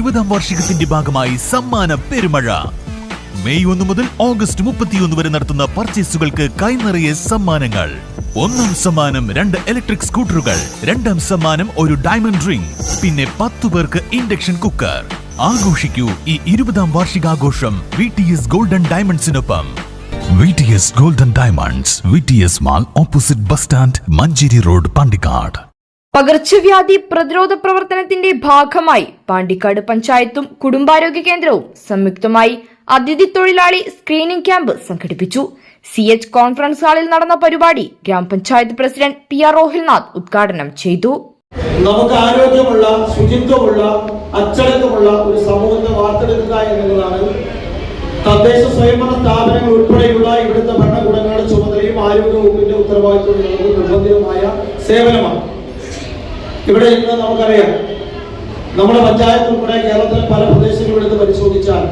20ാം വാർഷികത്തിന്റെ ഭാഗമായി സമ്മാന പെരുമഴ. മെയ് 1 മുതൽ ഓഗസ്റ്റ് 31 വരെ നടത്തുന്ന പർച്ചേസുകൾക്ക് കൈനിറയെ സമ്മാനങ്ങൾ. 1ാം സമ്മാനം 2 ഇലക്ട്രിക് സ്കൂട്ടറുകൾ, 2ാം സമ്മാനം ഒരു ഡയമണ്ട് റിംഗ്, പിന്നെ 10 പേർക്ക് ഇൻഡക്ഷൻ കുക്കർ. ആഘോഷിക്കൂ ഈ 20ാം വാർഷികാഘോഷം VTS ഗോൾഡൻ ഡയമണ്ട്സിനൊപ്പം. VTS golden diamonds, VTS mall, opposite bus stand, Manjeri road, Pandikkad. പകർച്ചവ്യാധി പ്രതിരോധ പ്രവർത്തനത്തിന്റെ ഭാഗമായി പാണ്ടിക്കാട് പഞ്ചായത്തും കുടുംബാരോഗ്യ കേന്ദ്രവും സംയുക്തമായി അതിഥി തൊഴിലാളി സ്ക്രീനിംഗ് ക്യാമ്പ് സംഘടിപ്പിച്ചു. CH കോൺഫറൻസ് ഹാളിൽ നടന്ന പരിപാടി ഗ്രാമപഞ്ചായത്ത് പ്രസിഡന്റ് PR റോഹിൽനാഥ് ഉദ്ഘാടനം ചെയ്തു. നമുക്ക് ആരോഗ്യമുള്ള, ശുചിത്വമുള്ള, അച്ചടക്കമുള്ള ഒരു സമൂഹത്തെ വാർത്തെടുക്കുക എന്നുള്ളതാണ് തദ്ദേശ സ്വയംഭരണ സ്ഥാപനങ്ങൾ ഉൾപ്പെടെയുള്ള ഇവിടുത്തെ ഭരണകൂടങ്ങളുടെ ചുമതലയും ആരോഗ്യ വകുപ്പിന്റെ ഉത്തരവാദിത്വവും നിർബന്ധിതമായ സേവനമാണ്. ഇവിടെ ഇന്ന് നമുക്കറിയാം, നമ്മുടെ പഞ്ചായത്ത് ഉൾപ്പെടെ കേരളത്തിലെ പല പ്രദേശങ്ങളും എടുത്ത് പരിശോധിച്ചാൽ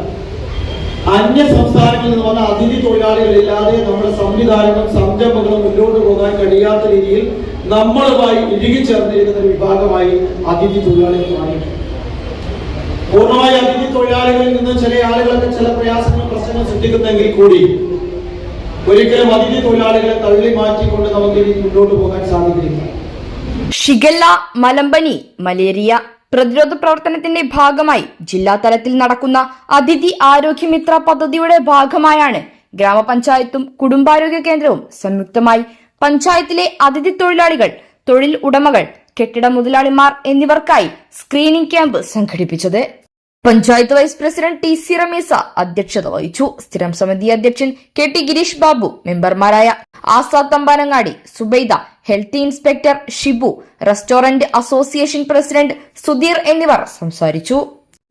അന്യ സംസ്ഥാനങ്ങളിൽ നിന്ന് വന്ന അതിഥി തൊഴിലാളികളില്ലാതെ നമ്മുടെ സംവിധാനങ്ങളും സംരംഭങ്ങളും മുന്നോട്ട് പോകാൻ കഴിയാത്ത രീതിയിൽ നമ്മളുമായി ഇഴുകിച്ചേർന്നിരിക്കുന്ന ഒരു വിഭാഗമായി അതിഥി തൊഴിലാളികൾ മാറിയിട്ടുണ്ട്. പൂർണ്ണമായി അതിഥി തൊഴിലാളികളിൽ നിന്ന് ചില ആളുകളൊക്കെ ചില പ്രയാസങ്ങളും പ്രശ്നങ്ങളും സൃഷ്ടിക്കുന്നെങ്കിൽ കൂടി ഒരിക്കലും അതിഥി തൊഴിലാളികളെ തള്ളി മാറ്റിക്കൊണ്ട് നമുക്ക് ഇനി മുന്നോട്ട് പോകാൻ സാധിക്കില്ല. ഷിഗല്ല, മലമ്പനി, മലേറിയ പ്രതിരോധ പ്രവർത്തനത്തിന്റെ ഭാഗമായി ജില്ലാ തലത്തിൽ നടക്കുന്ന അതിഥി ആരോഗ്യമിത്ര പദ്ധതിയുടെ ഭാഗമായാണ് ഗ്രാമപഞ്ചായത്തും കുടുംബാരോഗ്യ കേന്ദ്രവും സംയുക്തമായി പഞ്ചായത്തിലെ അതിഥി തൊഴിലാളികൾ, തൊഴിൽ ഉടമകൾ, കെട്ടിട മുതലാളിമാർ എന്നിവർക്കായി സ്ക്രീനിംഗ് ക്യാമ്പ് സംഘടിപ്പിച്ചത്. Panchayat vice president TC Rameesa അധ്യക്ഷത വഹിച്ചു. സ്ഥിരം സമിതി അധ്യക്ഷൻ KT ഗിരീഷ് ബാബു, മെമ്പർമാരായ Azad Thampanangadi, Subaida, health inspector Shibu, restaurant association president Sudheer എന്നിവർ സംസാരിച്ചു.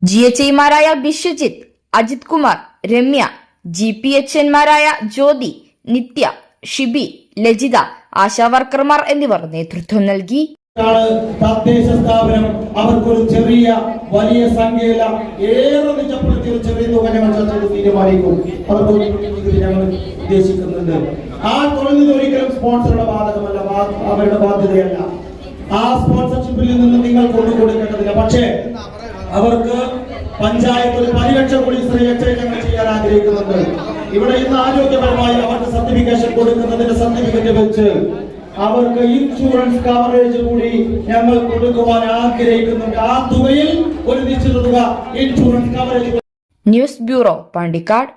GHIമാരായ ബിശ്വജിത്ത്, അജിത് കുമാർ, രമ്യ, GPHNമാരായ ജ്യോതി, നിത്യ, ഷിബി, ലജിത, ആശാവർക്കർമാർ എന്നിവർ നേതൃത്വം നൽകി. തദ്ദേശ സ്ഥാപനം അവർക്കൊരു ചെറിയ വലിയ സംഖ്യയില്ല, ഏറെ നിജപ്പെടുത്തിയ ഒരു ചെറിയ തുക ഞങ്ങൾ ചർച്ച തീരുമാനിക്കും. അവർക്ക് ഞങ്ങൾ ഉദ്ദേശിക്കുന്നുണ്ട്. ആ തൊഴിൽ ഒരിക്കലും സ്പോൺസറുടെ ബാധകമല്ല, അവരുടെ ബാധ്യതയല്ല. ആ സ്പോൺസർഷിപ്പിൽ നിന്ന് നിങ്ങൾ കൊണ്ടുകൊടുക്കേണ്ടതില്ല. പക്ഷേ അവർക്ക് പഞ്ചായത്ത് ഒരു പരിരക്ഷ കൂടി ഞങ്ങൾ ചെയ്യാൻ ആഗ്രഹിക്കുന്നുണ്ട്. ഇവിടെ ഇന്ന് ആരോഗ്യപരമായി അവർക്ക് സർട്ടിഫിക്കേഷൻ കൊടുക്കുന്നതിന്റെ സർട്ടിഫിക്കറ്റ് വെച്ച് അവർക്ക് ഇൻഷുറൻസ് കവറേജ് കൂടി ഞങ്ങൾ കൊടുക്കുവാൻ ആഗ്രഹിക്കുന്നുണ്ട്. ആ തുകയിൽ ഒരു നിശ്ചിത തുക insurance coverage. News bureau, Pandikkad.